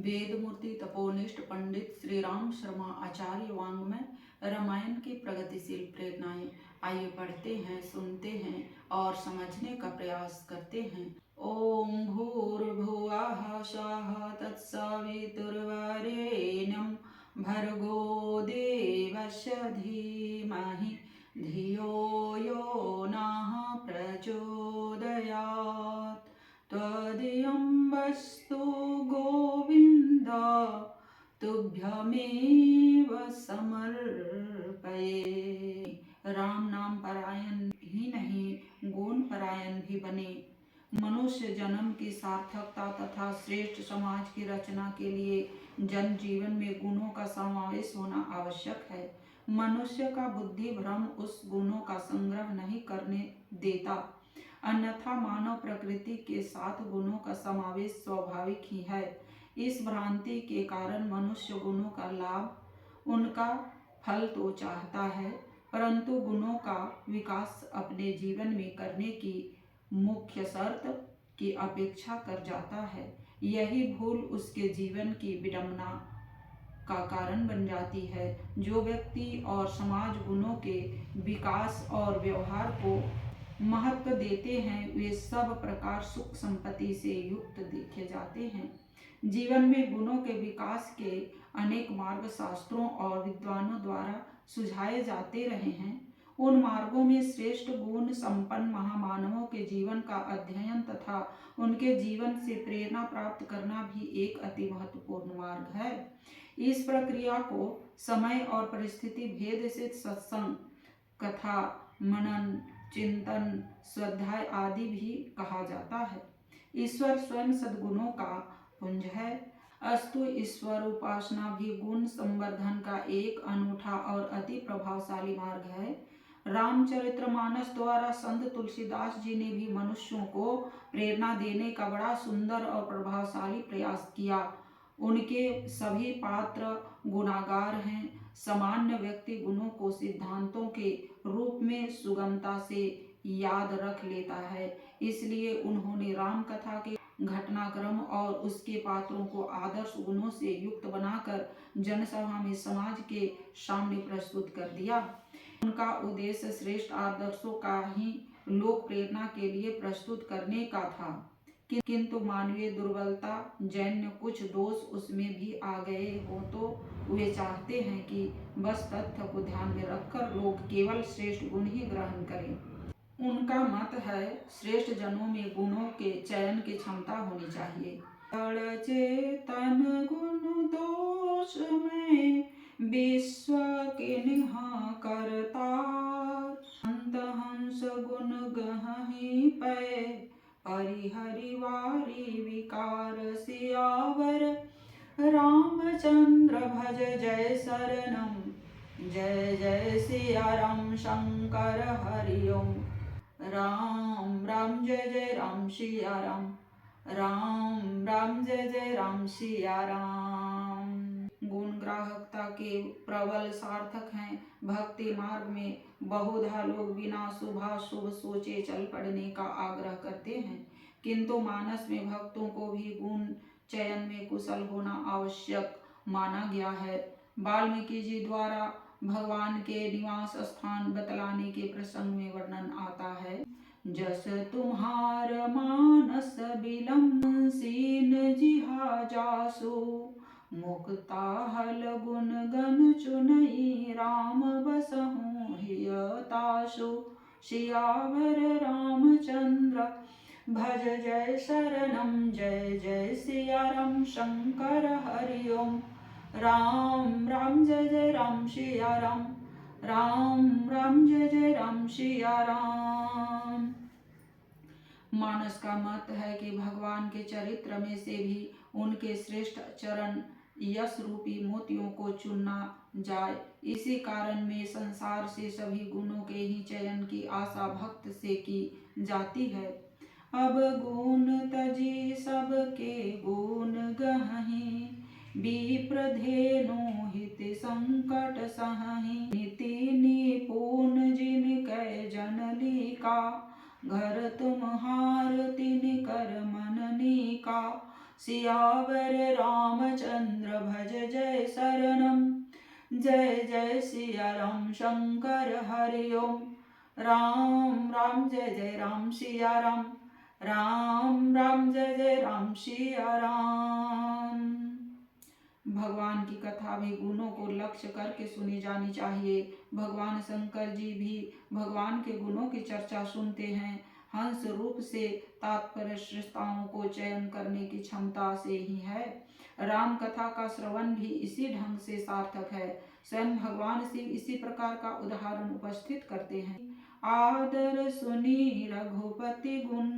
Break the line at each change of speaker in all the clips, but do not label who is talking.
वेदमूर्ति तपोनिष्ठ पंडित श्री राम शर्मा आचार्य वाङ्मय रामायण की प्रगतिशील प्रेरणाएं। आइए पढ़ते हैं, सुनते हैं और समझने का प्रयास करते हैं। ओम भूर्भुवः स्वः तत्सवितुर्वरेण्यं भर्गो देवस्य धीमहि धियो यो नः प्रचोदयात्। त्वदीयं वस्तु गोविन्द तुभ्यमेव समर्पये। राम नाम परायण ही नहीं, गुण परायण भी बने। मनुष्य जन्म की सार्थकता तथा श्रेष्ठ समाज की रचना के लिए जन जीवन में गुणों का समावेश होना आवश्यक है। मनुष्य का बुद्धि भ्रम उस गुणों का संग्रह नहीं करने देता, अन्यथा मानव प्रकृति के साथ गुणों का समावेश स्वाभाविक ही है। इस भ्रांति के कारण मनुष्य गुणों का लाभ, उनका फल तो चाहता है, परंतु गुणों का विकास अपने जीवन में करने की मुख्य शर्त की अपेक्षा कर जाता है। यही भूल उसके जीवन की विडंबना का कारण बन जाती है। जो व्यक्ति और समाज गुणों के विकास और व्यवहार को महत्व देते हैं, वे सब प्रकार सुख संपत्ति से युक्त देखे जाते हैं। जीवन में गुणों के विकास के अनेक मार्ग शास्त्रों और विद्वानों द्वारा सुझाए जाते रहे हैं। उन मार्गों में श्रेष्ठ गुण संपन्न महामानवों के जीवन का अध्ययन तथा उनके जीवन से प्रेरणा प्राप्त करना भी एक अति महत्वपूर्ण मार्ग है। इस प्रक्रिया को समय और परिस्थिति भेद से सत्संग, कथा, मनन, चिंतन, स्वाध्याय आदि भी कहा जाता है। ईश्वर स्वयं सद्गुणों का पुंज है। अस्तु ईश्वर उपासना भी गुण संवर्धन का एक अनूठा और अति प्रभावशाली मार्ग है। रामचरितमानस द्वारा संत तुलसीदास जी ने भी मनुष्यों को प्रेरणा देने का बड़ा सुंदर और प्रभावशाली प्रयास किया। उनके सभी पात्र गुणागार हैं। सामान्य व्यक्ति गुणों को सिद्धांतों के रूप में सुगमता से याद रख लेता है, इसलिए उन्होंने राम कथा के घटनाक्रम और उसके पात्रों को आदर्श गुणों से युक्त बनाकर जनसभा में समाज के सामने प्रस्तुत कर दिया। उनका उद्देश्य श्रेष्ठ आदर्शों का ही लोक प्रेरणा के लिए प्रस्तुत करने का था, किंतु मानवीय दुर्बलता जन्य कुछ दोष उसमें भी आ गए हो, तो वे चाहते हैं कि बस तथ्य को ध्यान में रखकर लोग केवल श्रेष्ठ गुण ही ग्रहण करें। उनका मत है, श्रेष्ठ जनों में गुणों के चयन की क्षमता होनी चाहिए। जड़ चेतन गुण दोष में विश्व किन्हा करतार, अंत हंस गुण गहहि पै परिहरि वारी विकार सियावर। रामचंद्र भज जय शरणम, जय जय सिया राम शंकर हरि ओम। राम राम जय जय राम सिया राम, राम राम जय जय राम सिया राम। गुण ग्राहकता के प्रबल सार्थक हैं। भक्ति मार्ग में बहुधा लोग बिना शुभाशुभ सोचे चल पड़ने का आग्रह करते हैं, किंतु मानस में भक्तों को भी गुण चयन में कुशल होना आवश्यक माना गया है। वाल्मीकि जी द्वारा भगवान के निवास स्थान बतलाने के प्रसंग में वर्णन आता है। जस तुम्हार मानस बिलमसीन जिहा जासु, मुक्ता हल गुण गण चुनई राम बसहु हियतासु। सियावर रामचंद्र भज जय शरणम, जय जय सिया राम शंकर हरि ओम। राम राम जय जय राम सिया राम, राम राम जय जय राम सिया राम। मानस का मत है कि भगवान के चरित्र में से भी उनके श्रेष्ठ चरण यश रूपी मोतियों को चुनना जाए। इसी कारण में संसार से सभी गुणों के ही चयन की आशा भक्त से की जाती है। अब गुण तजी सबके गुण गहहि, विप्रधेनु हित संकट सहहि। नीति निपुण जिनकै जनलिका, घर तुम्हार तिनकर मननी का। सियावर रामचंद्र भज जय शरणम। जय जय सिया राम शंकर हरि ओम। राम राम जय जय राम सिया राम। राम राम जय जय राम सिया राम। भगवान की कथा भी गुणों को लक्ष्य करके सुनी जानी चाहिए। भगवान शंकर जी भी भगवान के गुणों की चर्चा सुनते हैं। हंस रूप से तात्पर्य श्रेष्ठताओं को चयन करने की क्षमता से ही है। राम कथा का श्रवण भी इसी ढंग से सार्थक है। स्वयं भगवान शिव इसी प्रकार का उदाहरण उपस्थित करते हैं। आदर सुनी रघुपति गुण,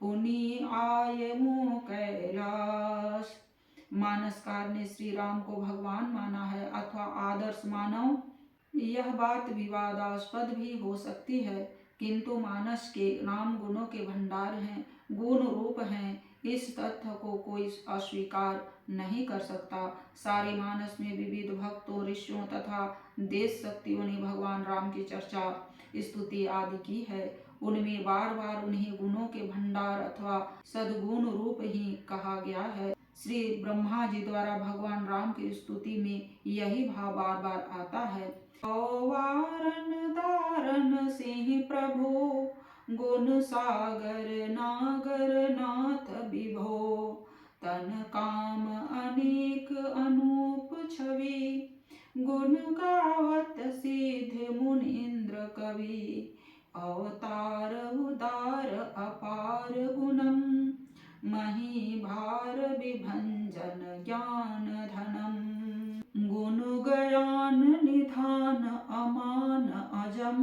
पुनि आये मुँह कैलाश। मानसकार ने श्री राम को भगवान माना है अथवा आदर्श मानव, यह बात विवादास्पद भी हो सकती है, किंतु मानस के नाम गुणों के भंडार हैं, गुण रूप हैं। इस तथ्य को कोई अस्वीकार नहीं कर सकता। सारे मानस में विविध भक्तों, ऋषियों तथा देश शक्तियों ने भगवान राम की चर्चा, स्तुति आदि की है। उनमें बार बार उन्हें गुणों के भंडार अथवा सद्गुण रूप ही कहा गया है। श्री ब्रह्मा जी द्वारा भगवान राम की स्तुति में यही भाव बार बार आता है। वारन दारन सिंह प्रभु, गुण सागर नागर नाथ विभो। तन काम अनेक अनूप छवि, गुण गावत सिद्ध मुनीन्द्र कवि। अवतार उदार अपार गुणम, मही भार विभंजन ज्ञान धनम। गुण गयान निधान अमान अजम,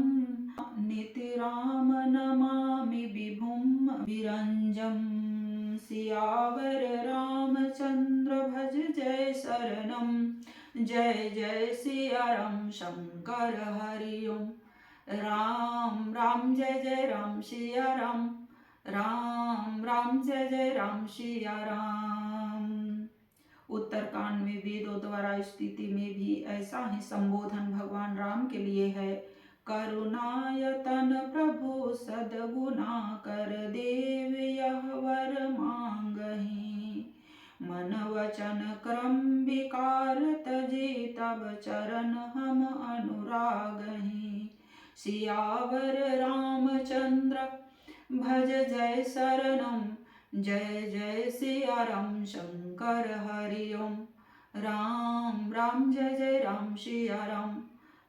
निति राम नमामि विभुम विरंजम। सियावर रामचंद्र भज जय शरणम। जय जय सिया राम शंकर हरि ओम। राम राम जय जय राम सिया राम। राम राम जय जय राम सिया राम। उत्तरकांड में वेदों द्वारा स्थिति में भी ऐसा ही संबोधन भगवान राम के लिए है। करुणायतन प्रभु सद्गुणा कर, देव यह वर मांगहि। मन वचन क्रम विकार तजे, तब चरण हम अनुरागहि। सियावर रामचंद्र भज जय शरणम। जय जय सिया राम शंकर हरि ओम। राम राम जय जय राम सिया राम।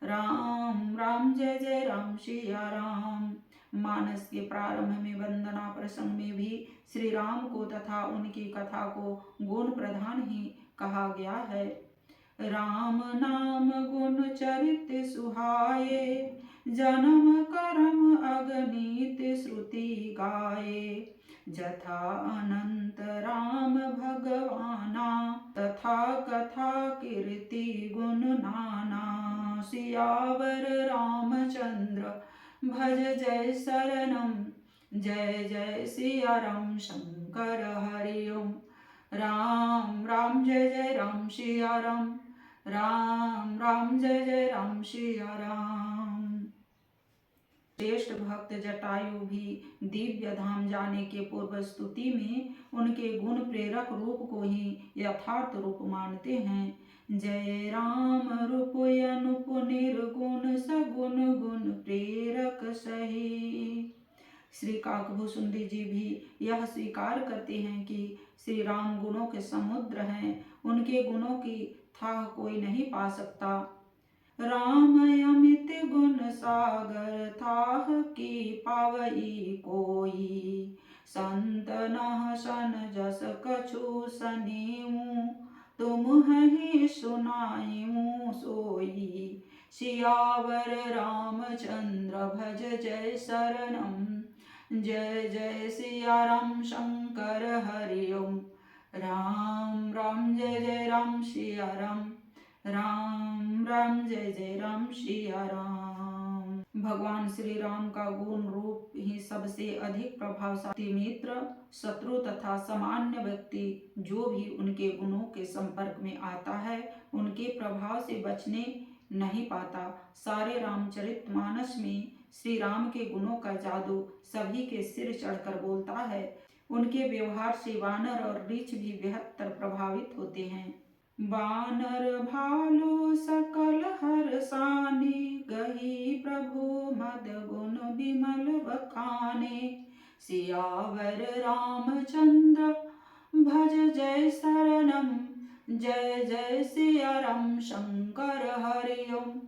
राम राम जय जय राम सिया राम। मानस के प्रारंभ में वंदना प्रसंग में भी श्री राम को तथा उनकी कथा को गुण प्रधान ही कहा गया है। राम नाम गुण चरित सुहाए, जन्म कर्म अगणित श्रुति गाए। जथा अनंत राम भगवाना, तथा कथा कीर्ति गुण नाना। सियावर रामचंद्र भज जय शरणम। जय जय सिया राम शंकर हरि ओम। राम राम जय जय राम सिया राम। राम राम जय जय राम सिया राम। श्रेष्ठ भक्त जटायु भी दिव्य धाम जाने के पूर्व स्तुति में उनके गुण प्रेरक रूप को ही यथार्थ रूप मानते हैं। जय राम रूप अनुप निर्गुण, सगुण गुण प्रेरक सही। श्री काकभूषुंडी जी भी यह स्वीकार करते हैं कि श्री राम गुणों के समुद्र हैं, उनके गुणों की थाह कोई नहीं पा सकता। राम अमित गुण सागर, थाह की पावई कोई। संत नह सन जस कछु सनीऊ, तुम ही सुनाईऊ सोई। सियावर रामचंद्र भज जय शरणम। जय जय सिया राम शंकर हरि ओम। राम राम जय जय राम सिया राम। राम राम जय जय राम सिया राम। भगवान श्री राम का गुण रूप ही सबसे अधिक प्रभावशाली मित्र, शत्रु तथा सामान्य व्यक्ति जो भी उनके गुणों के संपर्क में आता है, उनके प्रभाव से बचने नहीं पाता। सारे रामचरितमानस में श्री राम के गुणों का जादू सभी के सिर चढ़कर बोलता है। उनके व्यवहार से वानर और रीछ भी बेहतर प्रभावित होते हैं। बानर भालू सकल हर्षाने, गही प्रभु मद गुण विमल बखाने। सियावर रामचंद्र भज जय शरणम, जय जय सिया राम शंकर हरि ओम।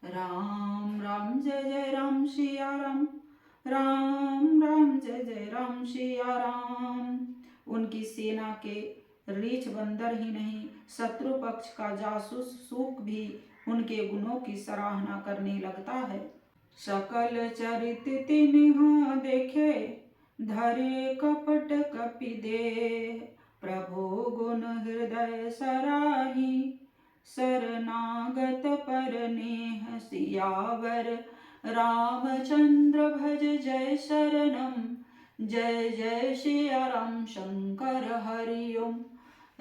राम राम जय जय राम सिया राम, राम राम जय जय राम सिया राम। उनकी सेना के रीछ बंदर ही नहीं, शत्रु पक्ष का जासूस सूक भी उनके गुणों की सराहना करने लगता है। सकल चरित तिन्ह देखे, धरे कपट कपि देह। प्रभु गुण हृदय सराही, शरणागत पर नेह। सियावर रामचंद्र भज जय शरणम, जय जय सिया राम शंकर हरि ओम।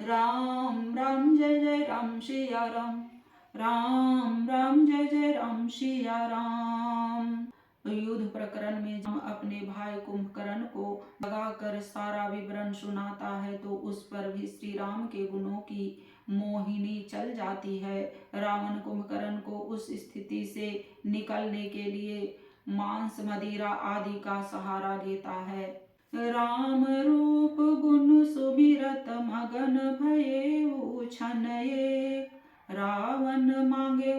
राम राम जय जय राम सिया राम, राम राम जय जय राम सिया राम। युद्ध प्रकरण में जब अपने भाई कुंभकर्ण को लगाकर सारा विवरण सुनाता है तो उस पर भी श्री राम के गुणों की मोहिनी चल जाती है। रावण कुंभकर्ण को उस स्थिति से निकलने के लिए मांस मदिरा आदि का सहारा लेता है। राम रूप गुण सुमिरत मगन भये क्षण एक, रावण मांगे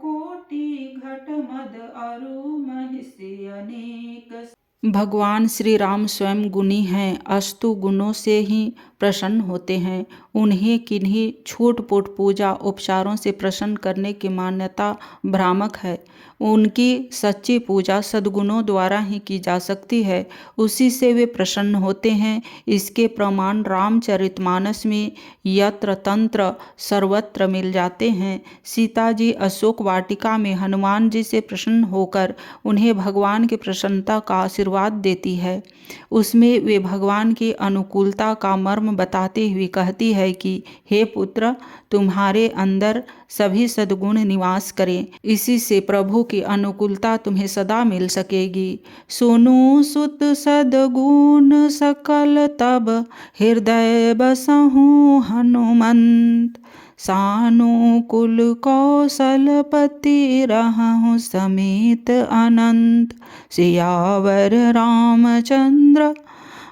कोटि घट मद अरु महिषी अनेक। भगवान श्री राम स्वयं गुणी हैं, अस्तु गुणों से ही प्रसन्न होते हैं। उन्हें किन्हीं छूट-पूट पूजा उपचारों से प्रसन्न करने की मान्यता भ्रामक है। उनकी सच्ची पूजा सद्गुणों द्वारा ही की जा सकती है, उसी से वे प्रसन्न होते हैं। इसके प्रमाण रामचरितमानस में यत्र तंत्र सर्वत्र मिल जाते हैं। सीता जी अशोक वाटिका में हनुमान जी से प्रसन्न होकर उन्हें भगवान की प्रसन्नता का आशीर्वाद देती है। उसमें वे भगवान की अनुकूलता का मर्म बताते हुए कहती है कि हे पुत्र, तुम्हारे अंदर सभी सद्गुण निवास करें, इसी से प्रभु की अनुकूलता तुम्हें सदा मिल सकेगी। सुनो सुत सद्गुण सकल, तब हृदय बसहु हनुमंत। सानुकूल कौशलपति रहु समेत अनंत। सियावर रामचंद्र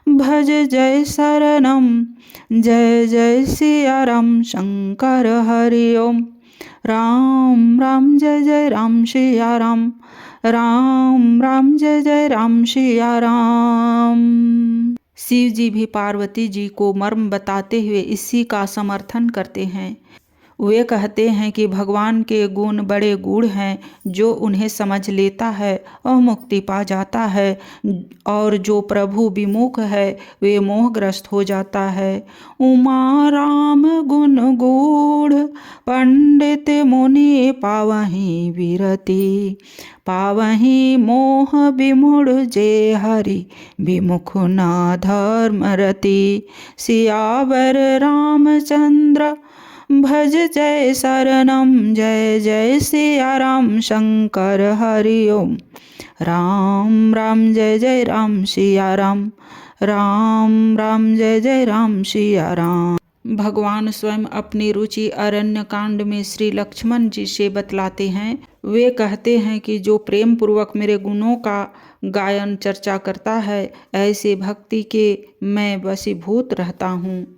भज जय शरणम, जय जय सिया राम शंकर हरि ओम। राम राम जय जय राम सिया राम, राम राम जय जय राम सिया राम। शिव जी भी पार्वती जी को मर्म बताते हुए इसी का समर्थन करते हैं। वे कहते हैं कि भगवान के गुण बड़े गूढ़ हैं, जो उन्हें समझ लेता है वह मुक्ति पा जाता है, और जो प्रभु विमुख है वे मोहग्रस्त हो जाता है। उमा राम गुण गूढ़, पंडित मुनि पावहीं विरति। पावहीं मोह विमूढ़, जे हरि विमुख न धर्म रति। सियावर रामचंद्र भज जय शरणम, जय जय सिया राम शंकर हरि ओम। राम राम जय जय राम सिया राम, राम राम जय जय राम सिया राम। भगवान स्वयं अपनी रुचि अरण्य कांड में श्री लक्ष्मण जी से बतलाते हैं। वे कहते हैं कि जो प्रेम पूर्वक मेरे गुणों का गायन चर्चा करता है, ऐसे भक्ति के मैं वशीभूत रहता हूँ।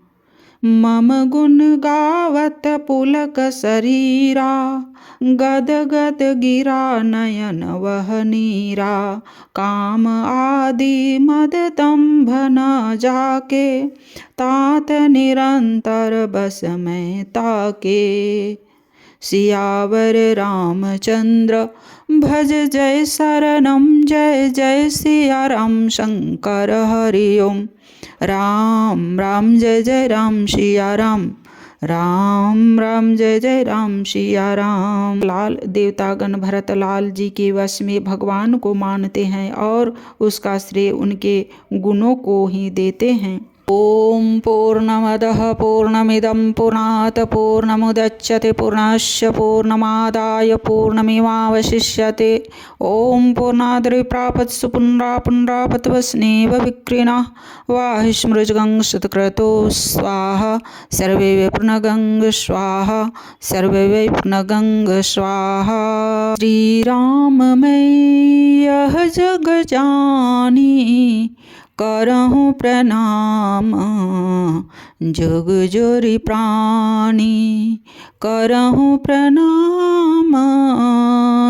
मम गुण गावत पुलक शरीरा, गद गद गिरा नयन वह नीरा। काम आदि मद दंभ न जाके, तात निरंतर बस में ताके। सियावर रामचंद्र भज जय शरणम, जय जय सिया राम शंकर हरि ओम। राम राम जय जय राम सिया राम, राम राम जय जय राम सिया राम। लाल देवतागण भरतलाल जी के वश में भगवान को मानते हैं और उसका श्रेय उनके गुणों को ही देते हैं। ओम पूर्णमदः पूर्णमिदं पूर्णात् पूर्णमुदच्यते पूर्णस्य पूर्णमादाय पूर्णमेवावशिष्यते। ओम पूर्णाद् प्रापत्सु पुनरापुनरापतवस्नेव विक्रिणः वाहिस्मृजगं शतक्रतो स्वाहा सर्वे वै पुनगं स्वाहा सर्वे वै पुनगं स्वाहा। श्री राम मैं यह जग जानी करहूँ प्रणाम जुग जोरी प्राणी करहूँ प्रणाम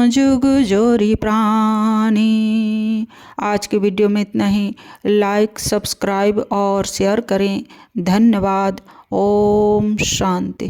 जुग जोरी प्राणी। आज के वीडियो में इतना ही। लाइक सब्सक्राइब और शेयर करें। धन्यवाद। ओम शांति।